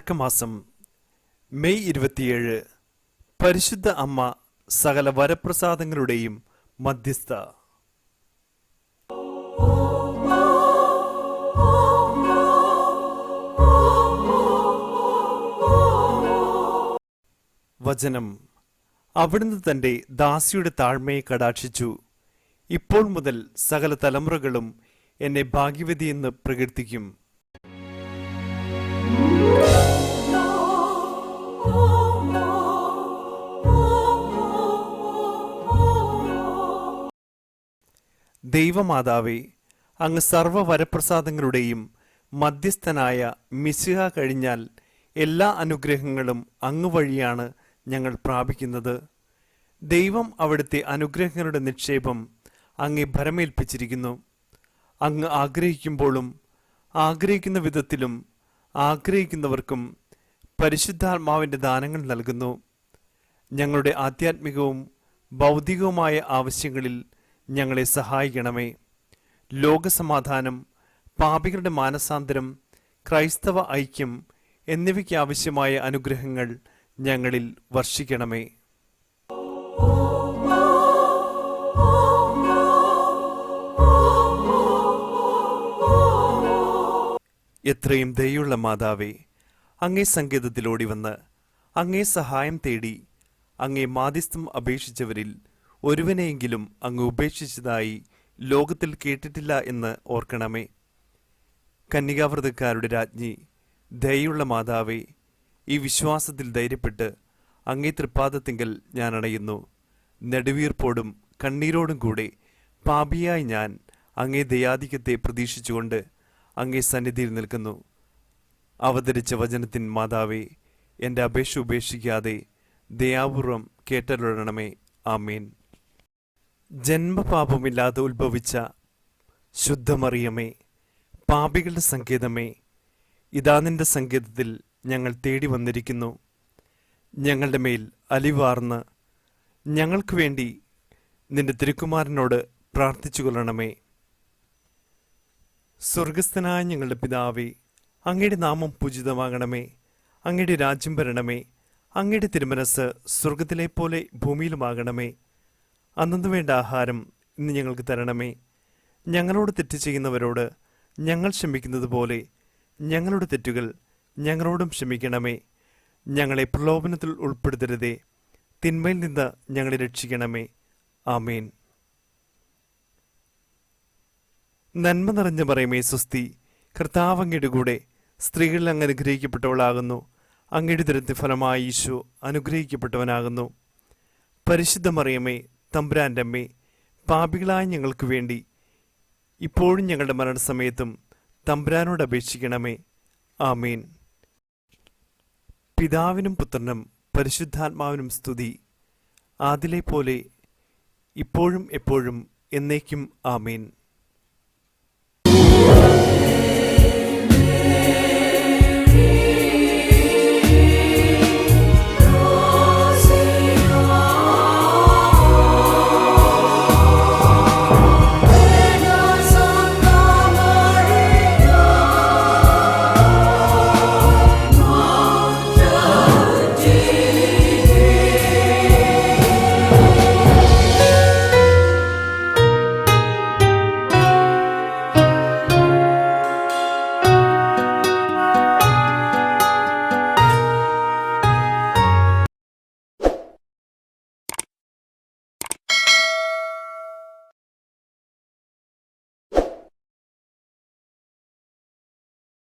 വണക്കമാസം May 27. പരിശുദ്ധ അമ്മ സകല വരപ്രസാദങ്ങളുടെയും മധ്യസ്ഥ. വചനം: അവിടുന്ന് തന്റെ ദാസിയുടെ താഴ്മയെ കടാക്ഷിച്ചു. ഇപ്പോൾ മുതൽ സകല തലമുറകളും എന്നെ ഭാഗ്യവതിയെന്ന് പ്രകീർത്തിക്കും. ദൈവമാതാവേ, അങ്ങ് സർവ്വ വരപ്രസാദങ്ങളുടെയും മധ്യസ്ഥനായ മിശിഹ കഴിഞ്ഞാൽ എല്ലാ അനുഗ്രഹങ്ങളും അങ്ങ് വഴിയാണ് ഞങ്ങൾ പ്രാപിക്കുന്നത്. ദൈവം അവിടുത്തെ അനുഗ്രഹങ്ങളുടെ നിക്ഷേപം അങ്ങേ ഭരമേൽപ്പിച്ചിരിക്കുന്നു. അങ്ങ് ആഗ്രഹിക്കുമ്പോഴും ആഗ്രഹിക്കുന്ന വിധത്തിലും ആഗ്രഹിക്കുന്നവർക്കും പരിശുദ്ധാത്മാവിൻ്റെ ദാനങ്ങൾ നൽകുന്നു. ഞങ്ങളുടെ ആധ്യാത്മികവും ഭൗതികവുമായ ആവശ്യങ്ങളിൽ ഞങ്ങളെ സഹായിക്കണമേ. ലോകസമാധാനം, പാപികളുടെ മാനസാന്തരം, ക്രൈസ്തവ ഐക്യം എന്നിവയ്ക്ക് ആവശ്യമായ അനുഗ്രഹങ്ങൾ ഞങ്ങളിൽ വർഷിക്കണമേ. എത്രയും ദയുള്ള മാതാവേ, അങ്ങേ സങ്കേതത്തിലോടി വന്ന് അങ്ങേ സഹായം തേടി അങ്ങേ മാധ്യസ്ഥം അപേക്ഷിച്ചവരിൽ ഒരുവനെയെങ്കിലും അങ്ങ് ഉപേക്ഷിച്ചതായി ലോകത്തിൽ കേട്ടിട്ടില്ല എന്ന് ഓർക്കണമേ. കന്യകാവ്രതക്കാരുടെ രാജ്ഞി, ദയുള്ള മാതാവേ, ഈ വിശ്വാസത്തിൽ ധൈര്യപ്പെട്ട് അങ്ങേ തൃപ്പാദത്തിങ്കൽ ഞാൻ അണയുന്നു. നെടുവീർപ്പോടും കണ്ണീരോടും കൂടെ പാപിയായി ഞാൻ അങ്ങേ ദയാധിക്യത്തെ പ്രതീക്ഷിച്ചുകൊണ്ട് അങ്ങേ സന്നിധിയിൽ നിൽക്കുന്നു. അവതരിച്ച വചനത്തിൻ മാതാവേ, എൻ്റെ അപേക്ഷ ഉപേക്ഷിക്കാതെ ദയാപൂർവം കേട്ടരുളണമേ. ആമേൻ. ജന്മപാപമില്ലാതെ ഉത്ഭവിച്ച ശുദ്ധമറിയമേ, പാപികളുടെ സങ്കേതമേ, ഇതാ നിന്റെ സങ്കേതത്തിൽ ഞങ്ങൾ തേടി വന്നിരിക്കുന്നു. ഞങ്ങളുടെ മേൽ അലിവാർന്ന് ഞങ്ങൾക്ക് വേണ്ടി നിന്റെ തിരുക്കുമാരനോട് പ്രാർത്ഥിച്ചു കൊള്ളണമേ. സ്വർഗസ്ഥനായ ഞങ്ങളുടെ പിതാവേ, അങ്ങയുടെ നാമം പൂജിതമാകണമേ. അങ്ങയുടെ രാജ്യം വരണമേ. അങ്ങയുടെ തിരുമനസ് സ്വർഗത്തിലെ പോലെ ഭൂമിയിലുമാകണമേ. അന്നു വേണ്ട ആഹാരം ഇന്ന് ഞങ്ങൾക്ക് തരണമേ. ഞങ്ങളോട് തെറ്റ് ചെയ്യുന്നവരോട് ഞങ്ങൾ ക്ഷമിക്കുന്നത് പോലെ ഞങ്ങളുടെ തെറ്റുകൾ ഞങ്ങളോടും ക്ഷമിക്കണമേ. ഞങ്ങളെ പ്രലോഭനത്തിൽ ഉൾപ്പെടുത്തരുതേ, തിന്മയിൽ നിന്ന് ഞങ്ങളെ രക്ഷിക്കണമേ. ആമേൻ. നന്മ നിറഞ്ഞ മറിയമേ സ്വസ്തി, കർത്താവ് അങ്ങയുടെ കൂടെ സ്ത്രീകളിൽ അങ്ങ് അനുഗ്രഹിക്കപ്പെട്ടവളാകുന്നു. അങ്ങയുടെ ഉദരത്തിൻ ഫലമായി ഈശോ അനുഗ്രഹിക്കപ്പെട്ടവനാകുന്നു. പരിശുദ്ധ മറിയമേ, തമ്പുരാൻ്റെ അമ്മേ, പാപികളായ ഞങ്ങൾക്ക് വേണ്ടി ഇപ്പോഴും ഞങ്ങളുടെ മരണസമയത്തും തമ്പുരാനോട് അപേക്ഷിക്കണമേ. ആമേൻ. പിതാവിനും പുത്രനും പരിശുദ്ധാത്മാവിനും സ്തുതി, ആദിലെ പോലെ ഇപ്പോഴും എപ്പോഴും എന്നേക്കും. ആമേൻ.